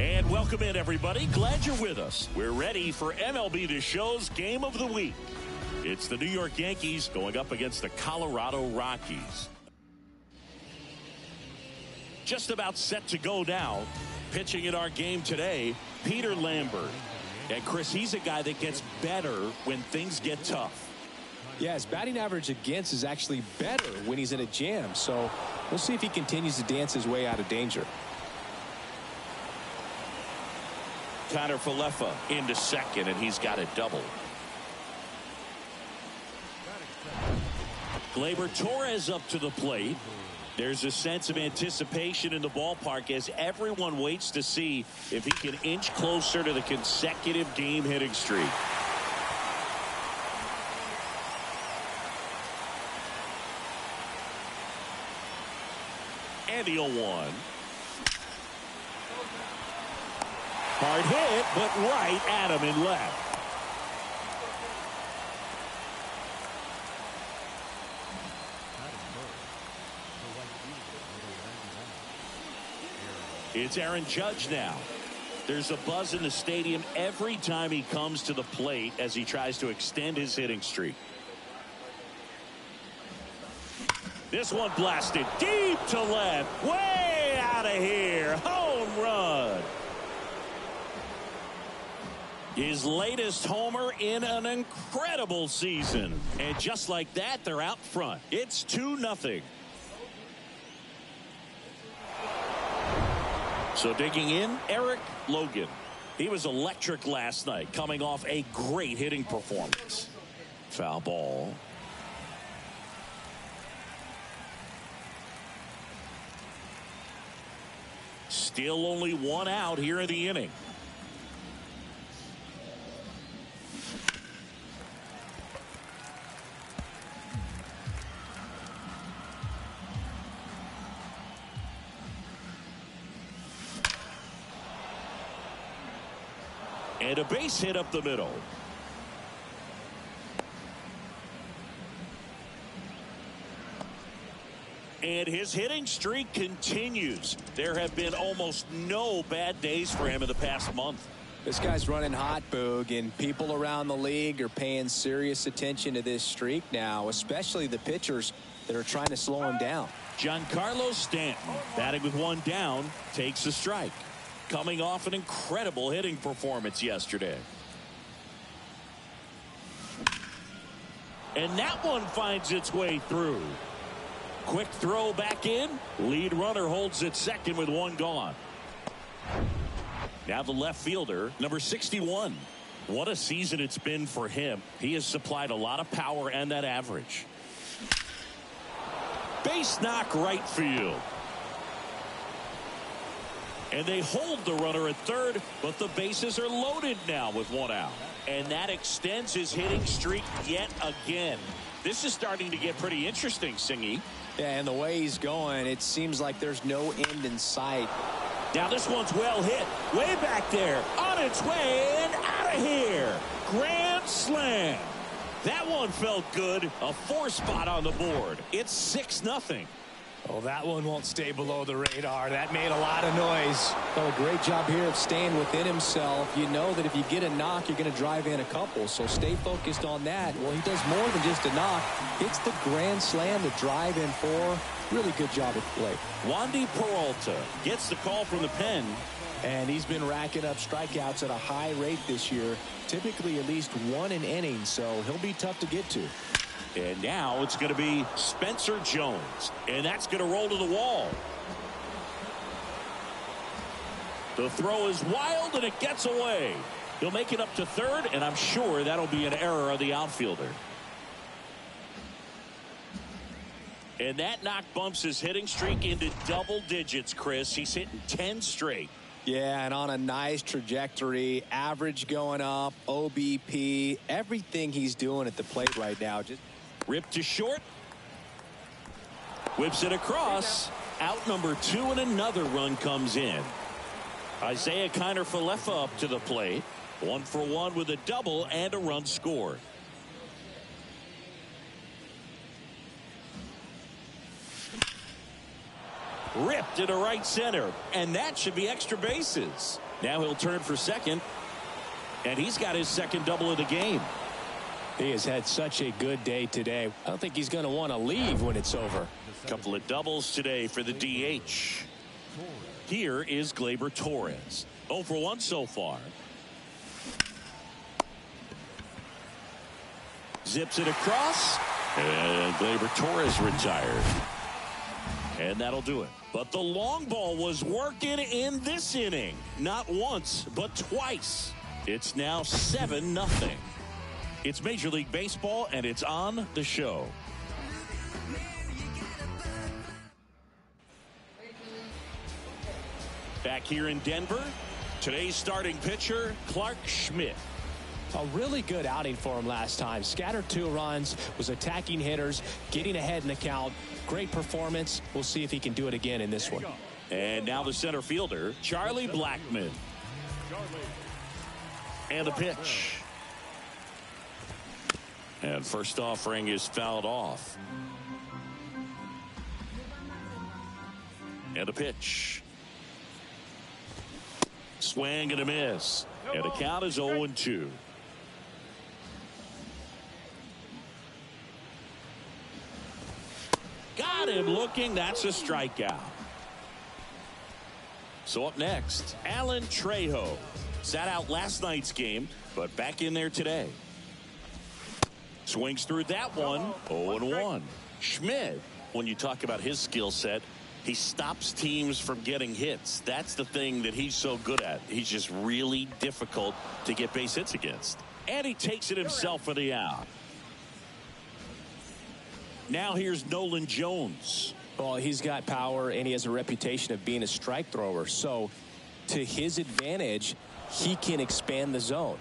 And welcome in, everybody. Glad you're with us. We're ready for MLB The Show's Game of the Week. It's the New York Yankees going up against the Colorado Rockies. Just about set to go now. Pitching in our game today, Peter Lambert. And Chris, he's a guy that gets better when things get tough. Yeah, his batting average against is actually better when he's in a jam. So we'll see if he continues to dance his way out of danger. Connor Falefa into second, and he's got a double. Gleyber Torres up to the plate. There's a sense of anticipation in the ballpark as everyone waits to see if he can inch closer to the consecutive game hitting streak. And the 0-1. Hard hit, but right at him in left. It's Aaron Judge now. There's a buzz in the stadium every time he comes to the plate as he tries to extend his hitting streak. This one blasted deep to left, way out of here. Home run. His latest homer in an incredible season. And just like that, they're out front. It's 2-0. So digging in, Eric Logan. He was electric last night, coming off a great hitting performance. Foul ball. Still only one out here in the inning. And a base hit up the middle. And his hitting streak continues. There have been almost no bad days for him in the past month. This guy's running hot, Boog, and people around the league are paying serious attention to this streak now, especially the pitchers that are trying to slow him down. Giancarlo Stanton, batting with one down, takes a strike. coming off an incredible hitting performance yesterday. And that one finds its way through. Quick throw back in. Lead runner holds at second with one gone. Now the left fielder, number 61. What a season it's been for him. He has supplied a lot of power and that average. Base knock right field. And they hold the runner at third, but the bases are loaded now with one out. And that extends his hitting streak yet again. This is starting to get pretty interesting, Singy. Yeah, and the way he's going, it seems like there's no end in sight. Now this one's well hit. Way back there. On its way and out of here. Grand slam. That one felt good. A 4 spot on the board. It's 6-0. Oh, that one won't stay below the radar. That made a lot of noise. Oh, a great job here of staying within himself. You know that if you get a knock, you're going to drive in a couple. So stay focused on that. Well, he does more than just a knock. It's the grand slam, the drive in 4. Really good job at the plate. Wandy Peralta gets the call from the pen. And he's been racking up strikeouts at a high rate this year. Typically at least 1 an inning, so he'll be tough to get to. And now it's going to be Spencer Jones. And that's going to roll to the wall. The throw is wild and it gets away. He'll make it up to third, and I'm sure that'll be an error of the outfielder. And that knock bumps his hitting streak into double digits, Chris. He's hitting 10 straight. Yeah, and on a nice trajectory, average going up, OBP, everything he's doing at the plate right now. Just ripped to short. Whips it across. Out number 2, and another run comes in. Isaiah Kiner-Falefa up to the plate. 1 for 1 with a double and a run scored. Ripped into right center, and that should be extra bases. Now he'll turn for second, and he's got his second double of the game. He has had such a good day today. I don't think he's going to want to leave when it's over. Couple of doubles today for the DH. Here is Gleyber Torres. 0 for 1 so far. Zips it across, and Gleyber Torres retired. And that'll do it. But the long ball was working in this inning. Not once, but twice. It's now 7-0. It's Major League Baseball, and it's on the show. Back here in Denver, today's starting pitcher, Clark Schmidt. A really good outing for him last time. Scattered 2 runs, was attacking hitters, getting ahead in the count. Great performance. We'll see if he can do it again in this one. And now the center fielder, Charlie Blackmon. And the pitch. And first offering is fouled off. And a pitch. Swing and a miss. And the count is 0-2. Got him looking. That's a strikeout. So up next, Alan Trejo. Sat out last night's game, but back in there today. Swings through that one. 0-1. Schmidt, when you talk about his skill set, he stops teams from getting hits. That's the thing that he's so good at. He's just really difficult to get base hits against. And he takes it himself for the out. Now here's Nolan Jones. Well, he's got power, and he has a reputation of being a strike thrower. So to his advantage, he can expand the zone.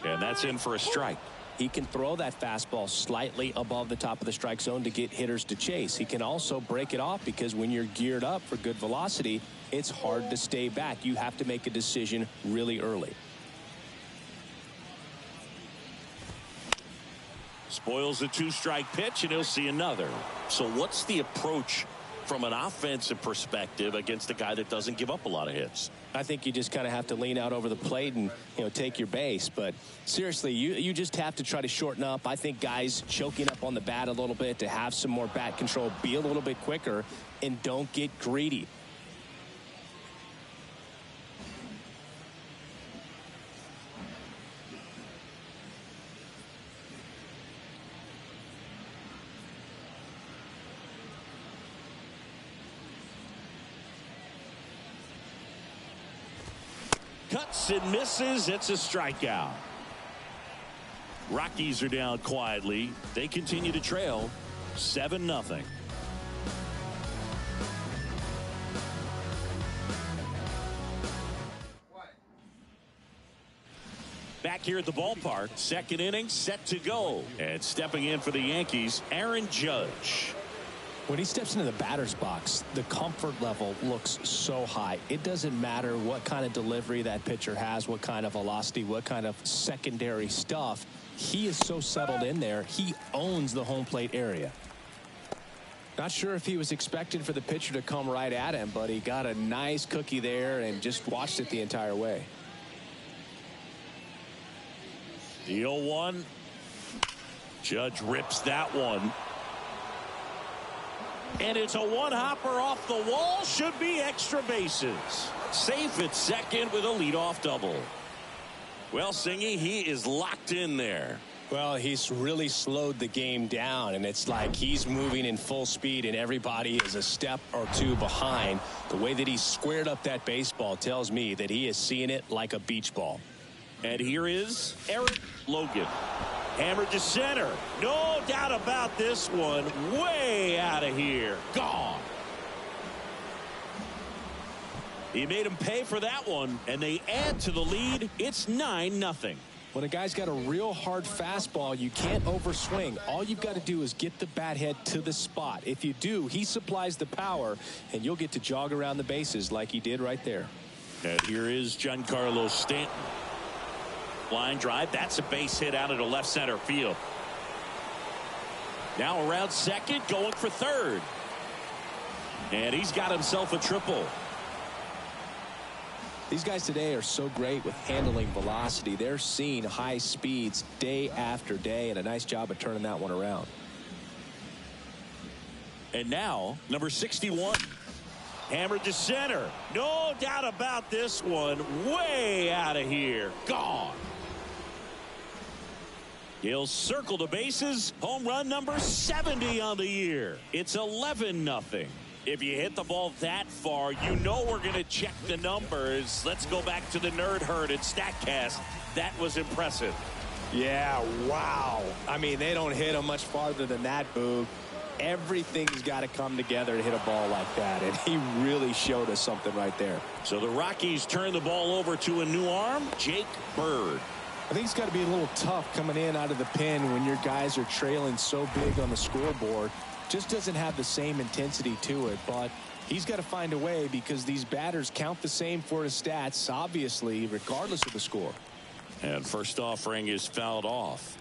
And that's in for a strike. He can throw that fastball slightly above the top of the strike zone to get hitters to chase. He can also break it off because when you're geared up for good velocity, it's hard to stay back. You have to make a decision really early. Spoils a 2-strike pitch, and he'll see another. So what's the approach from an offensive perspective against a guy that doesn't give up a lot of hits. I think you just kind of have to lean out over the plate and, take your base. But seriously, you just have to try to shorten up. I think guys choking up on the bat a little bit to have some more bat control, be a little bit quicker, and don't get greedy. Cuts and misses. It's a strikeout. Rockies are down quietly. They continue to trail 7-0. Back here at the ballpark, second inning set to go. And stepping in for the Yankees, Aaron Judge. When he steps into the batter's box, the comfort level looks so high. It doesn't matter what kind of delivery that pitcher has, what kind of velocity, what kind of secondary stuff. He is so settled in there. He owns the home plate area. Not sure if he was expecting for the pitcher to come right at him, but he got a nice cookie there and just watched it the entire way. The 0-1. Judge rips that one. And it's a one-hopper off the wall. Should be extra bases. Safe at second with a leadoff double. Well, Singy, he is locked in there. Well, he's really slowed the game down, and it's like he's moving in full speed, and everybody is a step or two behind. The way that he squared up that baseball tells me that he is seeing it like a beach ball. And here is Eric Logan. Hammered to center. No doubt about this one. Way out of here. Gone. He made him pay for that one, and they add to the lead. It's 9-0. When a guy's got a real hard fastball, you can't overswing. All you've got to do is get the bat head to the spot. If you do, he supplies the power, and you'll get to jog around the bases like he did right there. And here is Giancarlo Stanton. Line drive. That's a base hit out into left center field. Now around second, going for third. And he's got himself a triple. These guys today are so great with handling velocity. They're seeing high speeds day after day, and a nice job of turning that one around. And now, number 61. Hammered to center. No doubt about this one. Way out of here. Gone. He'll circle the bases. Home run number 70 on the year. It's 11-0. If you hit the ball that far, you know we're going to check the numbers. Let's go back to the Nerd Herd at StatCast. That was impressive. Yeah, wow. I mean, they don't hit him much farther than that, Boog. Everything's got to come together to hit a ball like that, and he really showed us something right there. So the Rockies turn the ball over to a new arm, Jake Bird. I think it's got to be a little tough coming in out of the pen when your guys are trailing so big on the scoreboard. Just doesn't have the same intensity to it, but he's got to find a way because these batters count the same for his stats, obviously, regardless of the score. And first offering is fouled off.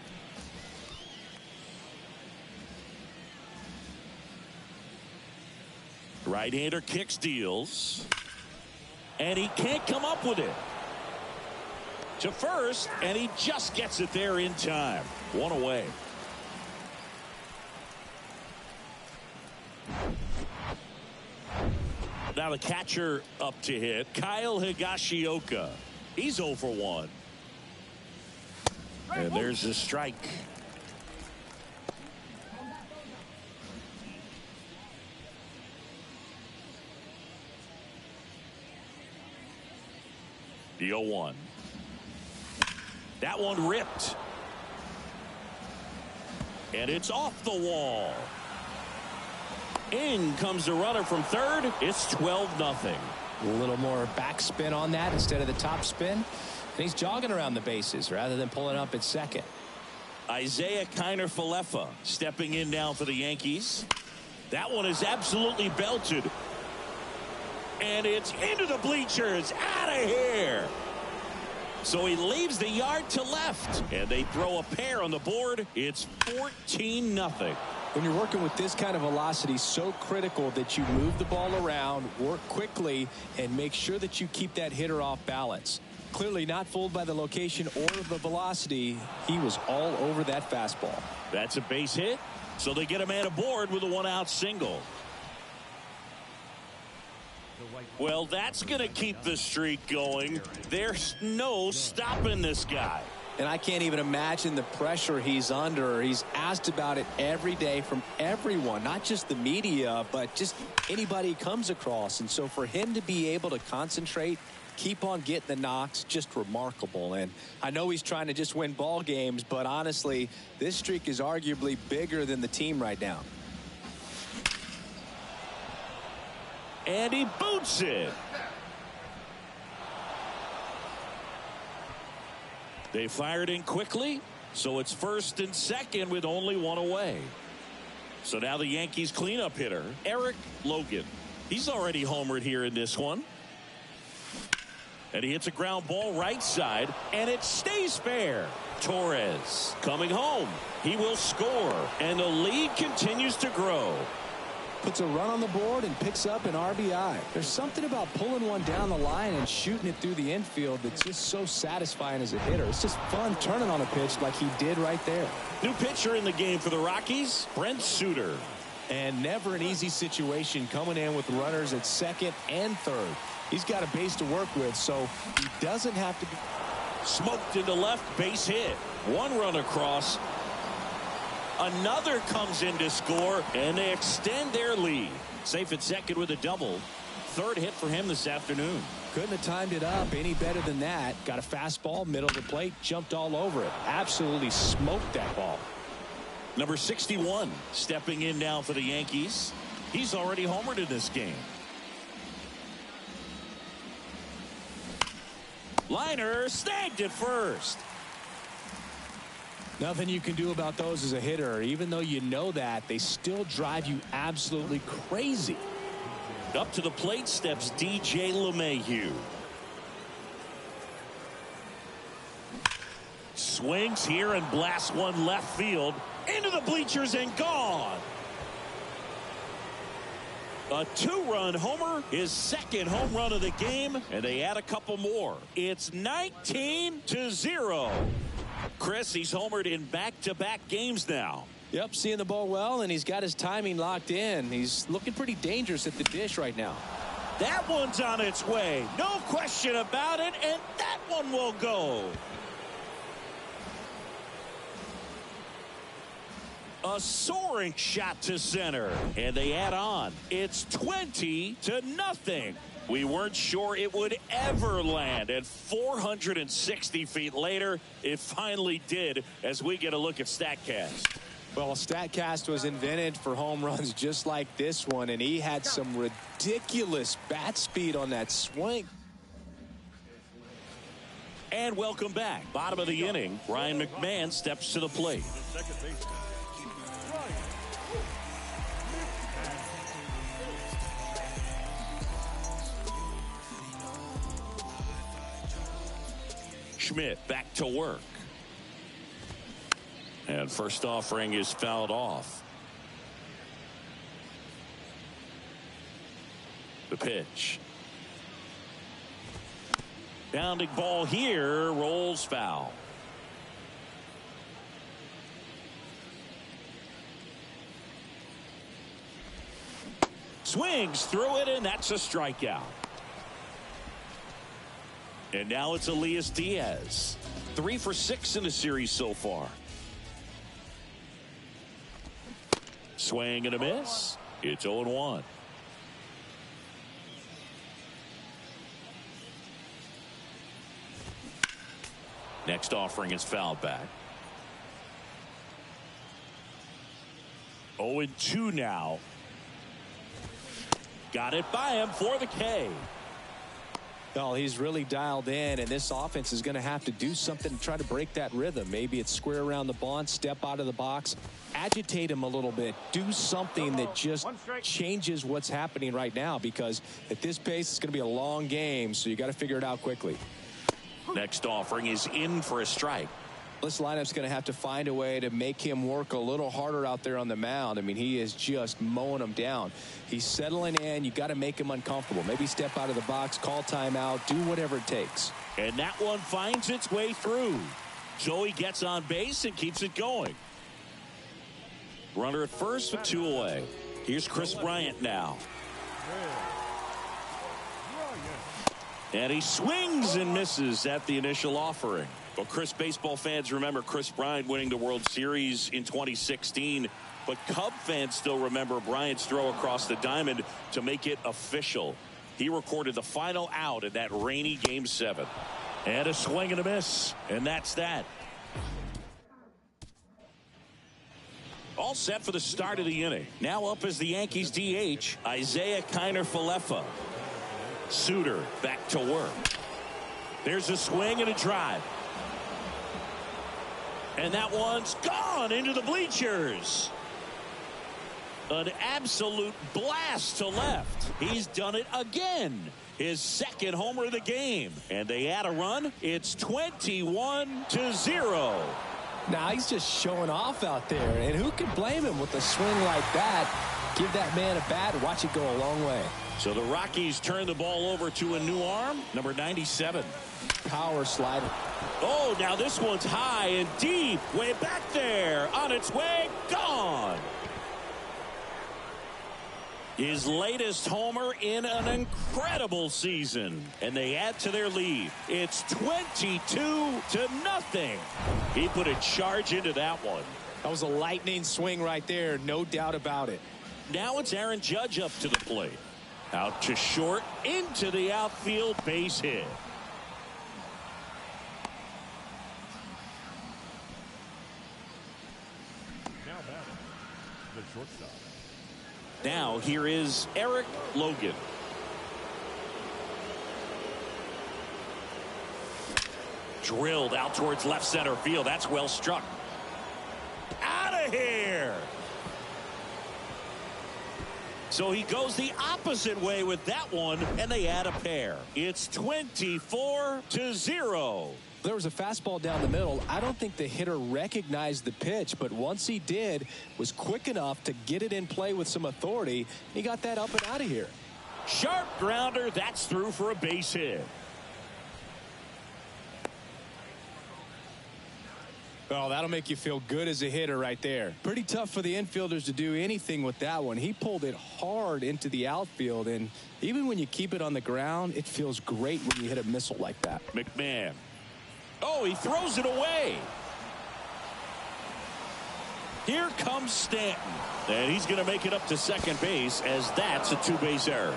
Right-hander kicks, deals. And he can't come up with it. To first, and he just gets it there in time. One away. Now the catcher up to hit, Kyle Higashioka. He's 0 for 1. And there's a strike. The 0-1. That one ripped. And it's off the wall. In comes the runner from third. It's 12-0. A little more backspin on that instead of the top spin. And he's jogging around the bases rather than pulling up at second. Isaiah Kiner-Falefa stepping in now for the Yankees. That one is absolutely belted. And it's into the bleachers. Out of here. So he leaves the yard to left. And they throw a pair on the board. It's 14-0. When you're working with this kind of velocity, so critical that you move the ball around, work quickly, and make sure that you keep that hitter off balance. Clearly not fooled by the location or the velocity. He was all over that fastball. That's a base hit, so they get a man aboard with a one-out single. Well, that's going to keep the streak going. There's no stopping this guy. And I can't even imagine the pressure he's under. He's asked about it every day from everyone, not just the media, but just anybody he comes across. And so for him to be able to concentrate, keep on getting the knocks, just remarkable. And I know he's trying to just win ball games, but honestly, this streak is arguably bigger than the team right now. And he boots it. They fired in quickly, so it's first and second with only one away. So now the Yankees cleanup hitter, Eric Logan. He's already homered here in this one. And he hits a ground ball right side, and it stays fair. Torres coming home. He will score, and the lead continues to grow. Puts a run on the board and picks up an RBI. There's something about pulling one down the line and shooting it through the infield that's just so satisfying as a hitter. It's just fun turning on a pitch like he did right there. New pitcher in the game for the Rockies, Brent Suter. And never an easy situation coming in with runners at second and third. He's got a base to work with, so he doesn't have to be Smoked into left, base hit. One run across. Another comes in to score, and they extend their lead. Safe at second with a double. Third hit for him this afternoon. Couldn't have timed it up any better than that. Got a fastball, middle of the plate, jumped all over it. Absolutely smoked that ball. Number 61 stepping in now for the Yankees. He's already homered in this game. Liner snagged at first. Nothing you can do about those as a hitter. Even though you know that, they still drive you absolutely crazy. Up to the plate steps DJ LeMahieu. Swings here and blasts one left field into the bleachers and gone. A two-run homer, his second home run of the game, and they add a couple more. It's 19-0. Chris, he's homered in back-to-back games now. Yep, seeing the ball well, and he's got his timing locked in. He's looking pretty dangerous at the dish right now. That one's on its way. No question about it, and that one will go. A soaring shot to center, and they add on. It's 20-0. We weren't sure it would ever land, and 460 feet later, it finally did, as we get a look at StatCast. Well, StatCast was invented for home runs just like this one, and he had some ridiculous bat speed on that swing. And welcome back. Bottom of the inning, Ryan McMahon steps to the plate. Schmidt back to work. And first offering is fouled off. The pitch. Bounding ball here, rolls foul. Swings through it, and that's a strikeout. And now it's Elias Diaz. 3 for 6 in the series so far. Swing and a miss. It's 0-1. Next offering is fouled back. 0-2 now. Got it by him for the K. Well, he's really dialed in, and this offense is going to have to do something to try to break that rhythm. Maybe it's square around the bunt, step out of the box, agitate him a little bit, do something that just changes what's happening right now, because at this pace, it's going to be a long game, so you got to figure it out quickly. Next offering is in for a strike. This lineup's going to have to find a way to make him work a little harder out there on the mound. I mean, he is just mowing them down. He's settling in. You got to make him uncomfortable. Maybe step out of the box, call timeout, do whatever it takes. And that one finds its way through. So he gets on base and keeps it going. Runner at first with 2 away. Here's Chris Bryant now. And he swings and misses at the initial offering. Well, Chris, baseball fans remember Chris Bryant winning the World Series in 2016. But Cub fans still remember Bryant's throw across the diamond to make it official. He recorded the final out in that rainy Game 7. And a swing and a miss. And that's that. All set for the start of the inning. Now up is the Yankees DH, Isaiah Kiner-Falefa. Suter back to work. There's a swing and a drive. And that one's gone into the bleachers. An absolute blast to left. He's done it again. His second homer of the game. And they add a run. It's 21-0. Now he's just showing off out there. And who can blame him with a swing like that? Give that man a bat and watch it go a long way. So the Rockies turn the ball over to a new arm, number 97. Power slider. Oh, now this one's high and deep. Way back there. On its way. Gone. His latest homer in an incredible season. And they add to their lead. It's 22-0. He put a charge into that one. That was a lightning swing right there. No doubt about it. Now it's Aaron Judge up to the plate. Out to short, into the outfield, base hit. Now batting, the shortstop. Now here is Eric Logan. Drilled out towards left center field. That's well struck. Out of here. So he goes the opposite way with that one, and they add a pair. It's 24-0. There was a fastball down the middle. I don't think the hitter recognized the pitch, but once he did, was quick enough to get it in play with some authority. He got that up and out of here. Sharp grounder. That's through for a base hit. Oh, that'll make you feel good as a hitter right there. Pretty tough for the infielders to do anything with that one. He pulled it hard into the outfield, and even when you keep it on the ground, it feels great when you hit a missile like that. McMahon. Oh, he throws it away. Here comes Stanton. And he's going to make it up to second base, as that's a 2-base error.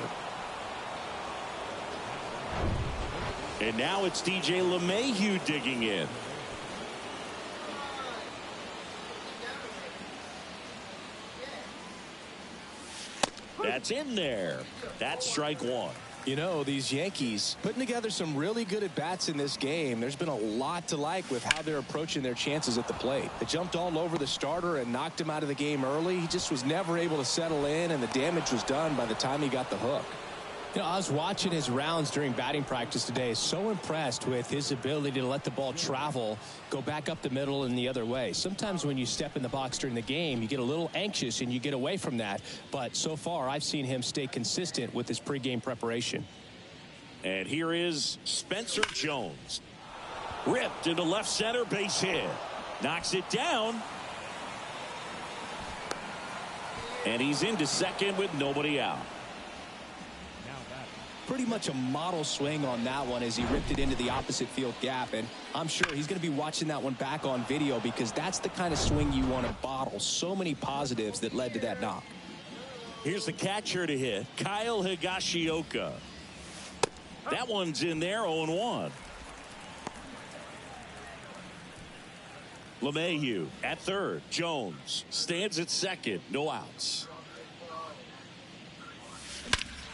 And now it's DJ LeMahieu digging in. That's in there. That's strike one. You know, these Yankees putting together some really good at-bats in this game. There's been a lot to like with how they're approaching their chances at the plate. They jumped all over the starter and knocked him out of the game early. He just was never able to settle in, and the damage was done by the time he got the hook. You know, I was watching his rounds during batting practice today. So impressed with his ability to let the ball travel, go back up the middle and the other way. Sometimes when you step in the box during the game, you get a little anxious and you get away from that. But so far, I've seen him stay consistent with his pregame preparation. And here is Spencer Jones. Ripped into left center, base hit. Knocks it down. And he's into second with nobody out. Pretty much a model swing on that one as he ripped it into the opposite field gap, and I'm sure he's going to be watching that one back on video because that's the kind of swing you want to bottle. So many positives that led to that knock. Here's the catcher to hit, Kyle Higashioka. That one's in there, 0-1. LeMahieu at third. Jones stands at second, no outs.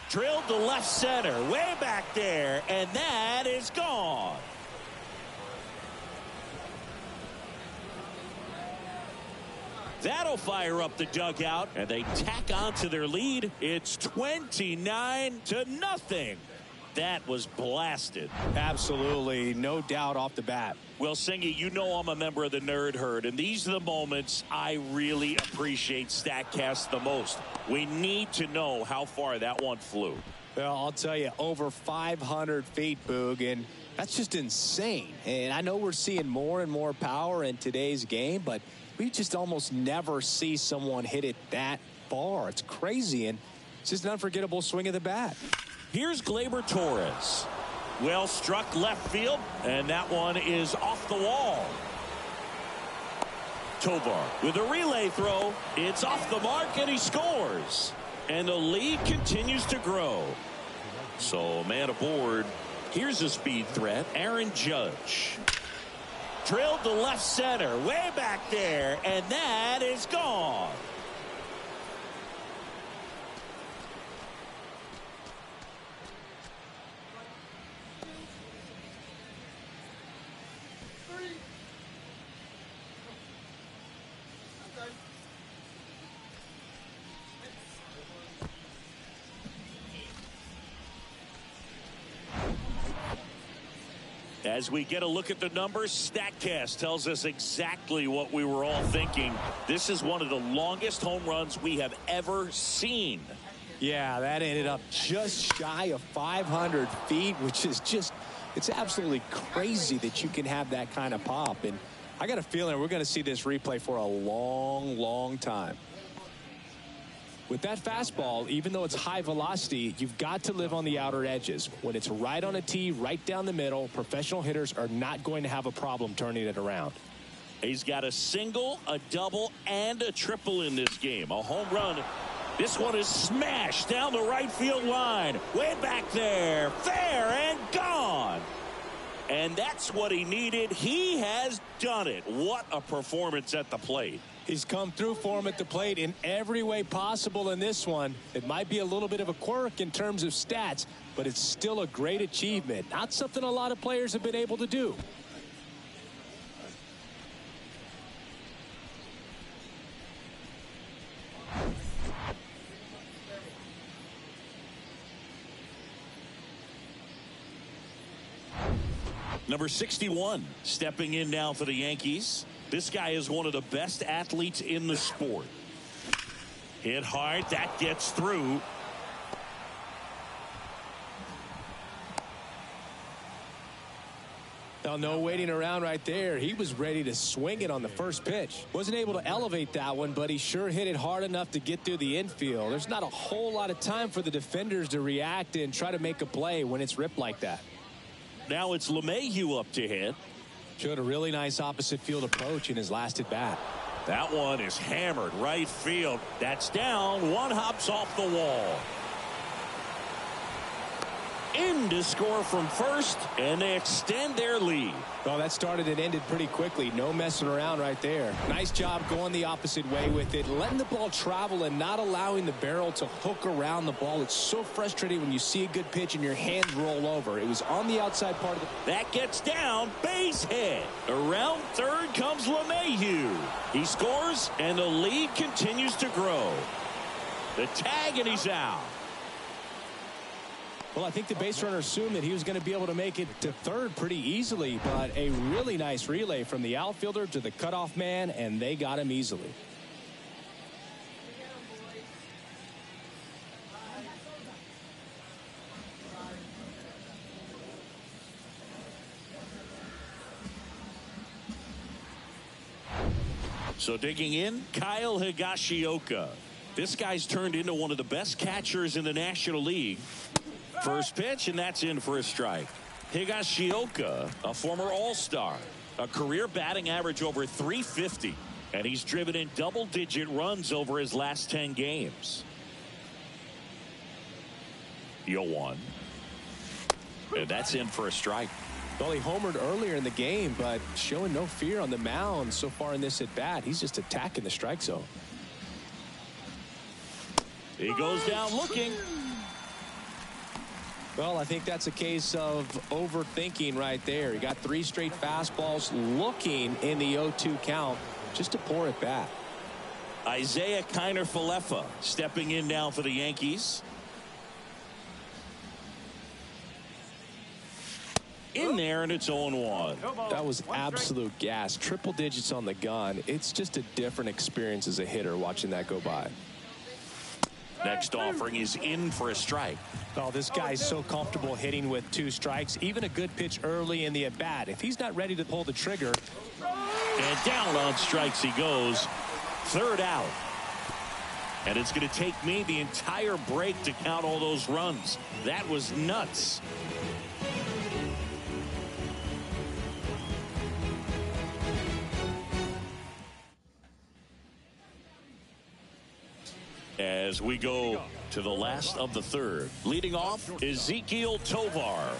Drilled to left center, way back there, and that is gone. That'll fire up the dugout, and they tack on to their lead. It's 29-0. That was blasted. Absolutely, no doubt off the bat. Well, Singy, you know I'm a member of the nerd herd, and these are the moments I really appreciate StatCast the most. We need to know how far that one flew. Well, I'll tell you, over 500 feet, Boog, and that's just insane. And I know we're seeing more and more power in today's game, but we just almost never see someone hit it that far. It's crazy, and it's just an unforgettable swing of the bat. Here's Gleyber Torres. Well struck left field, and that one is off the wall. Tovar with a relay throw. It's off the mark, and he scores. And the lead continues to grow. So, man aboard. Here's a speed threat, Aaron Judge. Drilled to left center, way back there, and that is gone. As we get a look at the numbers, StatCast tells us exactly what we were all thinking. This is one of the longest home runs we have ever seen. Yeah, that ended up just shy of 500 feet, which is just, it's absolutely crazy that you can have that kind of pop. And I got a feeling we're going to see this replay for a long, long time. With that fastball, even though it's high velocity, you've got to live on the outer edges. When it's right on a tee, right down the middle, professional hitters are not going to have a problem turning it around. He's got a single, a double, and a triple in this game. A home run. This one is smashed down the right field line. Way back there. Fair and gone. And that's what he needed. He has done it. What a performance at the plate. He's come through for him at the plate in every way possible in this one. It might be a little bit of a quirk in terms of stats, but it's still a great achievement. Not something a lot of players have been able to do. Number 61 stepping in now for the Yankees. This guy is one of the best athletes in the sport. Hit hard. That gets through. Now, no waiting around right there. He was ready to swing it on the first pitch. Wasn't able to elevate that one, but he sure hit it hard enough to get through the infield. There's not a whole lot of time for the defenders to react and try to make a play when it's ripped like that. Now it's LeMahieu up to hit. Showed a really nice opposite field approach in his last at bat. That one is hammered right field. That's down. One hops off the wall. In to score from first, and they extend their lead. Well, that started and ended pretty quickly. No messing around right there. Nice job going the opposite way with it, letting the ball travel and not allowing the barrel to hook around the ball. It's so frustrating when you see a good pitch and your hands roll over. It was on the outside part of the... That gets down, base hit. Around third comes LeMahieu. He scores, and the lead continues to grow. The tag, and he's out. Well, I think the base runner assumed that he was going to be able to make it to third pretty easily, but a really nice relay from the outfielder to the cutoff man, and they got him easily. So digging in, Kyle Higashioka. This guy's turned into one of the best catchers in the National League. First pitch, and that's in for a strike. Higashioka, a former All-Star, a career batting average over 350, and he's driven in double-digit runs over his last 10 games. 0-1. And that's in for a strike. Well, he homered earlier in the game, but showing no fear on the mound so far in this at-bat. He's just attacking the strike zone. He goes down looking. Well, I think that's a case of overthinking right there. He got 3 straight fastballs looking in the 0-2 count just to pour it back. Isaiah Kiner-Falefa stepping in now for the Yankees. in there, and it's 0-1. That was absolute gas. Triple digits on the gun. It's just a different experience as a hitter watching that go by. Next offering is in for a strike. Oh, this guy's so comfortable hitting with 2 strikes. Even a good pitch early in the at-bat. If he's not ready to pull the trigger. And down on strikes he goes. 3rd out. And it's going to take me the entire break to count all those runs. That was nuts. As we go to the last of the 3rd. Leading off, Ezequiel Tovar.